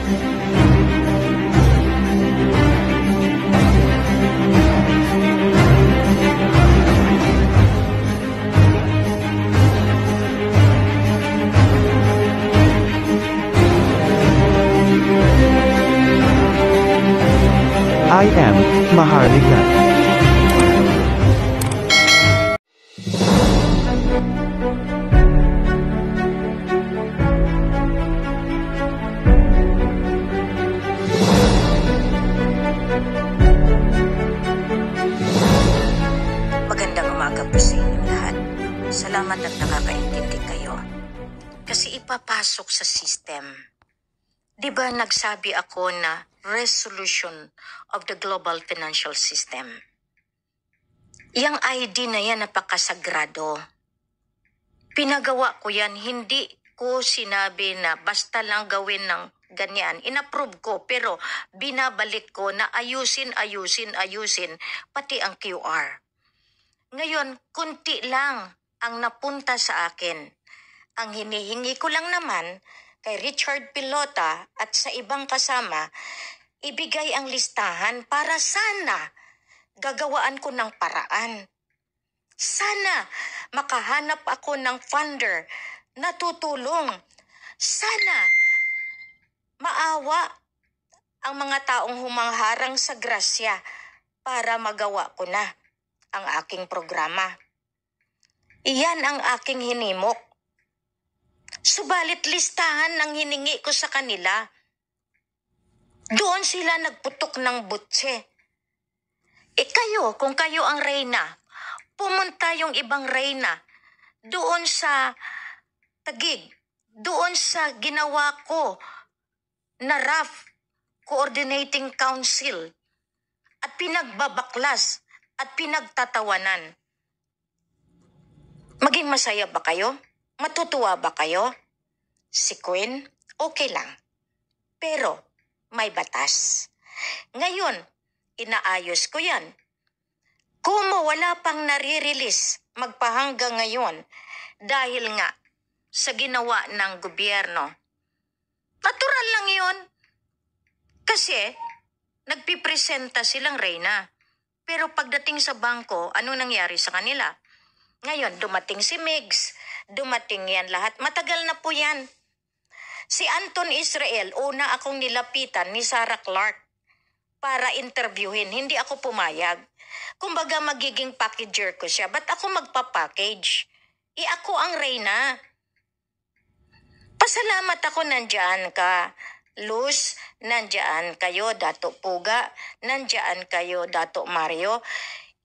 I am Maharlika. Magandang umaga po sa inyong lahat. Salamat at nakakaintindi kayo. Kasi ipapasok sa system. Di ba nagsabi ako na resolution of the global financial system? Yang ID na yan napakasagrado. Pinagawa ko yan, hindi ko sinabi na basta lang gawin ng ganyan. Inapprove ko, pero binabalik ko na ayusin, pati ang QR. Ngayon, kunti lang ang napunta sa akin. Ang hinihingi ko lang naman kay Richard Pilota at sa ibang kasama, ibigay ang listahan para sana gagawaan ko ng paraan. Sana makahanap ako ng funder na tutulong. Sana maawa ang mga taong humangharang sa grasya para magawa ko na ang aking programa. Iyan ang aking hinimok. Subalit listahan ng hiningi ko sa kanila. Doon sila nagputok ng butse. Kayo, kung kayo ang reyna, pumunta yung ibang reyna doon sa Taguig, doon sa ginawa ko na RAF, Coordinating Council, at pinagbabaklas at pinagtatawanan. Maging masaya ba kayo? Matutuwa ba kayo? Si Queen, okay lang. Pero may batas. Ngayon, inaayos ko yan. Kumo wala pang nare-release magpahanggang ngayon dahil nga sa ginawa ng gobyerno. Natural lang yun. Kasi nagpipresenta silang reyna. Pero pagdating sa bangko, ano nangyari sa kanila? Ngayon, dumating si Migs, dumating yan lahat. Matagal na po yan. Si Anton Israel, una akong nilapitan ni Sarah Clark para interviewin. Hindi ako pumayag. Kumbaga magiging packager ko siya. Ba't ako magpapackage? Ako ang reyna. Pasalamat ako nandyan ka. Luz, nandyan kayo, Dato Puga. Nandyan kayo, Dato Mario.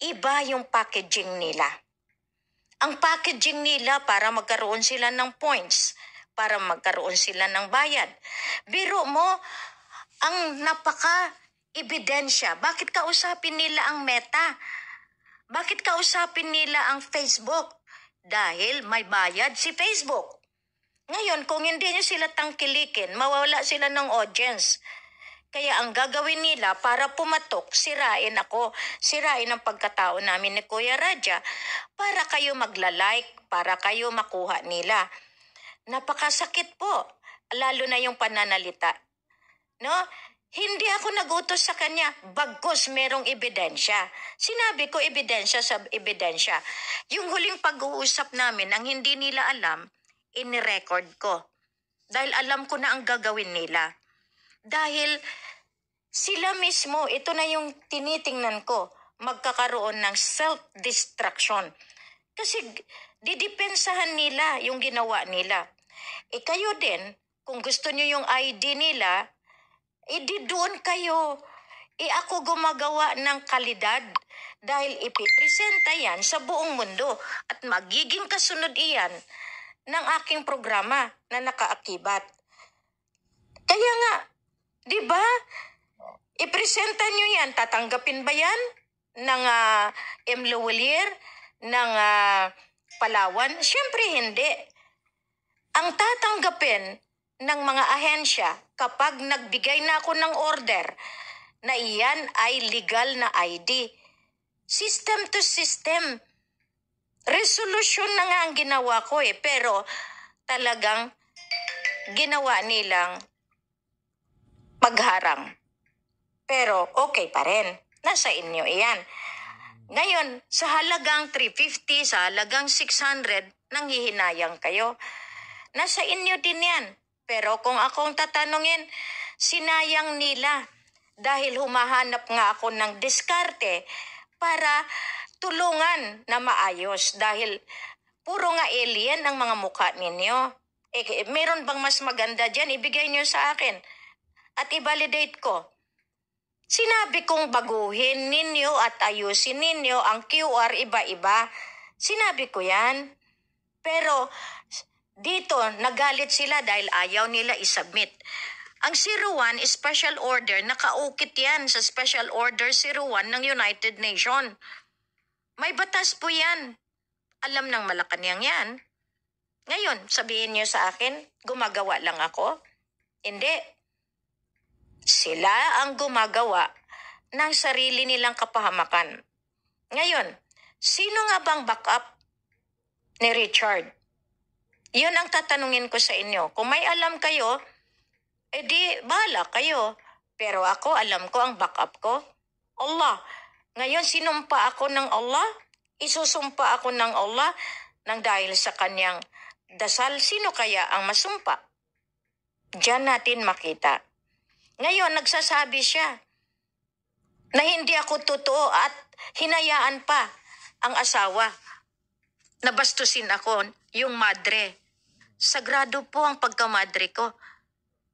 Iba yung packaging nila. Ang packaging nila para magkaroon sila ng points, para magkaroon sila ng bayad. Biro mo, ang napaka-ebidensya. Bakit kausapin nila ang Meta? Bakit kausapin nila ang Facebook? Dahil may bayad si Facebook. Ngayon, kung hindi nyo sila tangkilikin, mawawala sila ng audience. Kaya ang gagawin nila para pumatok, sirain ako, sirain ang pagkatao namin ni Kuya Raja para kayo magla-like, para kayo makuha nila. Napakasakit po, lalo na yung pananalita. No? Hindi ako nagutos sa kanya, bagkus merong ebidensya. Sinabi ko ebidensya sa ebidensya. Yung huling pag-uusap namin, ang hindi nila alam, ini-record ko. Dahil alam ko na ang gagawin nila. Dahil sila mismo, ito na yung tinitingnan ko, magkakaroon ng self-destruction. Kasi didepensahan nila yung ginawa nila. Kayo din, kung gusto nyo yung ID nila, di doon kayo. Ako gumagawa ng kalidad dahil ipipresenta yan sa buong mundo at magiging kasunod iyan ng aking programa na nakaakibat. Kaya nga, di ba? Ipresenta nyo yan. Tatanggapin ba yan ng M. Lawalier, ng Palawan? Siyempre hindi. Ang tatanggapin ng mga ahensya kapag nagbigay na ako ng order na iyan ay legal na ID. System to system. Resolution na nga ang ginawa ko pero talagang ginawa nilang magharang. Pero okay pa rin. Nasa inyo iyan. Ngayon, sa halagang 350, sa halagang 600, nanghihinayang kayo. Nasa inyo din yan. Pero kung akong tatanungin, sinayang nila dahil humahanap nga ako ng diskarte para tulungan na maayos dahil puro nga alien ang mga mukha ninyo. Meron bang mas maganda dyan? Ibigay nyo sa akin at i-validate ko. Sinabi kong baguhin ninyo at ayusin ninyo ang QR iba-iba. Sinabi ko yan. Pero dito, nagalit sila dahil ayaw nila isubmit. Ang 01 special order, nakaukit yan sa special order 01 ng United Nations. May batas po yan. Alam ng Malacanang yan. Ngayon, sabihin niyo sa akin, gumagawa lang ako? Hindi. Sila ang gumagawa ng sarili nilang kapahamakan. Ngayon, sino nga bang backup ni Richard? Yun ang tatanungin ko sa inyo. Kung may alam kayo, edi bahala kayo. Pero ako, alam ko ang backup ko. Allah. Ngayon, sinumpa ako ng Allah? Isusumpa ako ng Allah nang dahil sa kanyang dasal. Sino kaya ang masumpa? Diyan natin makita. Ngayon, nagsasabi siya na hindi ako totoo at hinayaan pa ang asawa. Nabastusin ako, yung madre. Sagrado po ang pagkamadre ko.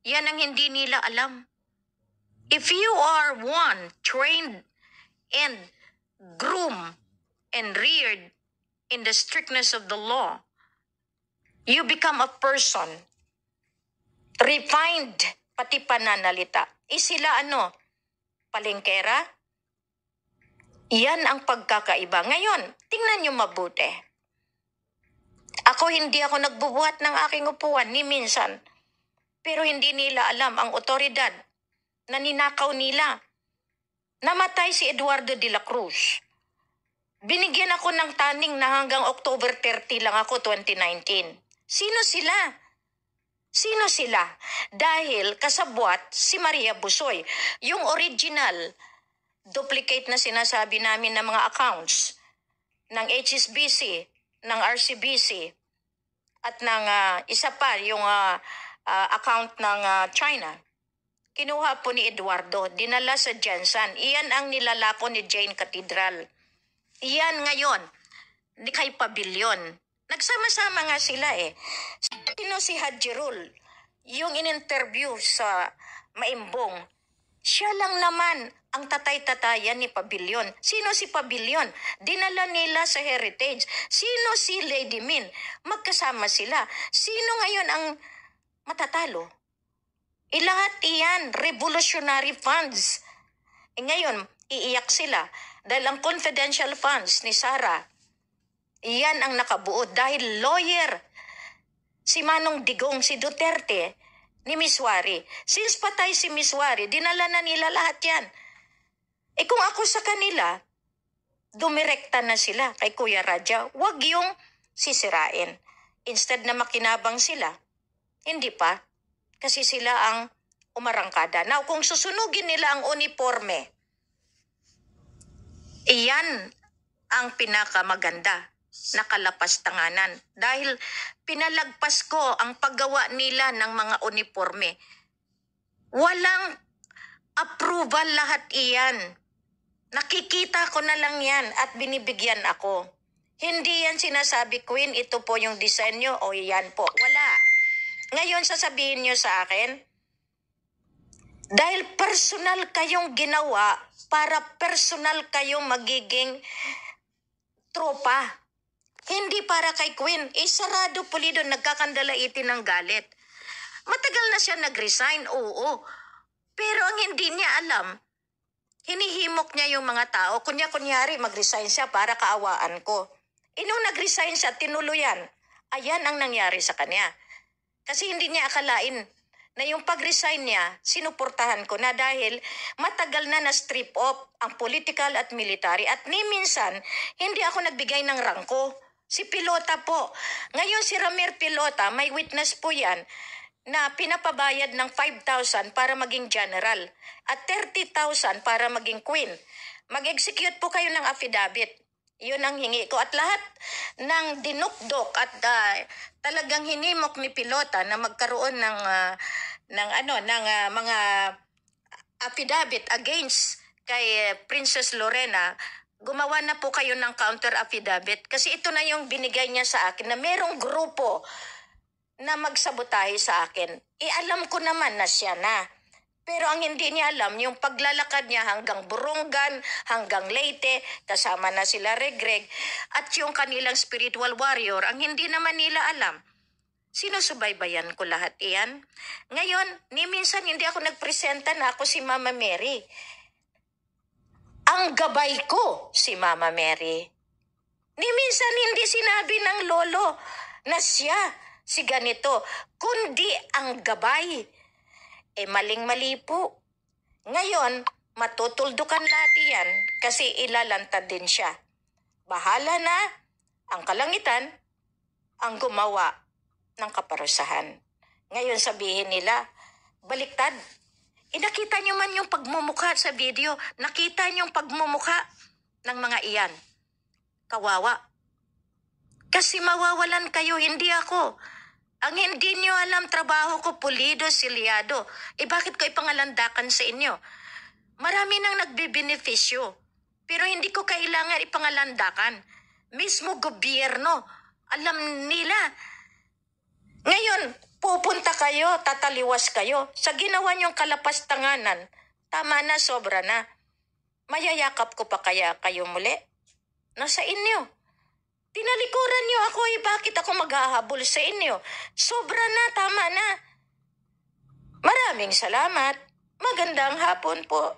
Yan ang hindi nila alam. If you are one trained and groomed and reared in the strictness of the law, you become a person refined, pati pananalita. Sila palengkera? Yan ang pagkakaiba. Ngayon, tingnan nyo mabuti. Hindi ako nagbubuhat ng aking upuan ni minsan. Pero hindi nila alam ang otoridad na ninakaw nila. Namatay si Eduardo de la Cruz. Binigyan ako ng taning na hanggang October 30 lang ako, 2019. Sino sila? Sino sila? Dahil kasabwat si Maria Busoy. Yung original, duplicate na sinasabi namin ng mga accounts ng HSBC, ng RCBC, at ng isa pa, yung account ng China. Kinuha po ni Eduardo, dinala sa Jansan. Iyan ang nilalako ni Jane Cathedral. Iyan ngayon, ni kay Pavilion. Nagsama-sama nga sila eh. Sino si Haji Rul? Yung in-interview sa Maimbong, siya lang naman ang tatay-tatayan ni Pavilion. Sino si Pavilion? Dinala nila sa Heritage. Sino si Lady Min? Magkasama sila. Sino ngayon ang matatalo? Lahat iyan, revolutionary funds. Ngayon, iiyak sila dahil ang confidential funds ni Sara, iyan ang nakabuo dahil lawyer si Manong Digong, si Duterte, ni Miswari. Since patay si Miswari, dinala na nila lahat yan. Kung ako sa kanila, dumirekta na sila kay Kuya Raja, wag yung sisirain. Instead na makinabang sila, hindi pa. Kasi sila ang umarangkada. Now, kung susunugin nila ang uniforme, iyan ang pinakamaganda na kalapastanganan. Dahil pinalagpas ko ang paggawa nila ng mga uniforme. Walang approval lahat iyan. Nakikita ko na lang yan at binibigyan ako. Hindi yan sinasabi, Queen, ito po yung disenyo o yan po. Wala. Ngayon sasabihin nyo sa akin, dahil personal kayong ginawa para personal kayong magiging tropa. Hindi para kay Queen. Sarado Pulido, nagkakandalaitin ng galit. Matagal na siya nag-resign, oo. Pero ang hindi niya alam, hinihimok niya yung mga tao. Kunyari, mag-resign siya para kaawaan ko. Nung nag-resign siya, tinuluyan. Ayan ang nangyari sa kanya. Kasi hindi niya akalain na yung pag-resign niya, sinuportahan ko na dahil matagal na na-strip off ang political at military. At ni minsan, hindi ako nagbigay ng rangko. Si Pilota po. Ngayon si Ramir Pilota, may witness po yan, na pinapabayad ng 5,000 para maging general at 30,000 para maging queen. Mag-execute po kayo ng affidavit. Yun ang hingi ko. At lahat ng dinukdok at talagang hinimok ni Pilota na magkaroon ng mga affidavit against kay Princess Lorena, gumawa na po kayo ng counter affidavit kasi ito na yung binigay niya sa akin na merong grupo na magsabotahe sa akin. Alam ko naman na siya na. Pero ang hindi niya alam, yung paglalakad niya hanggang Burungan, hanggang Leyte, kasama na sila Regreg, at yung kanilang spiritual warrior, ang hindi naman nila alam. Sinusubaybayan ko lahat iyan. Ngayon, ni minsan hindi ako nagpresenta na ako si Mama Mary. Ang gabay ko si Mama Mary. Ni minsan hindi sinabi ng lolo na siya si ganito, kundi ang gabay. Maling-mali po. Ngayon, matutuldukan natin yan kasi ilalantad din siya. Bahala na ang kalangitan ang gumawa ng kaparusahan. Ngayon sabihin nila, baliktad. Nakita nyo man yung pagmumukha sa video. Nakita nyo yung pagmumukha ng mga iyan. Kawawa. Kasi mawawalan kayo, hindi ako. Ang hindi nyo alam, trabaho ko, pulido, silyado. Bakit ko ipangalandakan sa inyo? Marami nang nagbibenepisyo. Pero hindi ko kailangan ipangalandakan. Mismo gobyerno, alam nila. Ngayon, pupunta kayo, tataliwas kayo. Sa ginawa nyong kalapastanganan, tama na, sobra na. Mayayakap ko pa kaya kayo muli? Nasa inyo. Tinalikuran niyo ako, bakit ako maghahabol sa inyo? Sobra na, tama na. Maraming salamat. Magandang hapon po.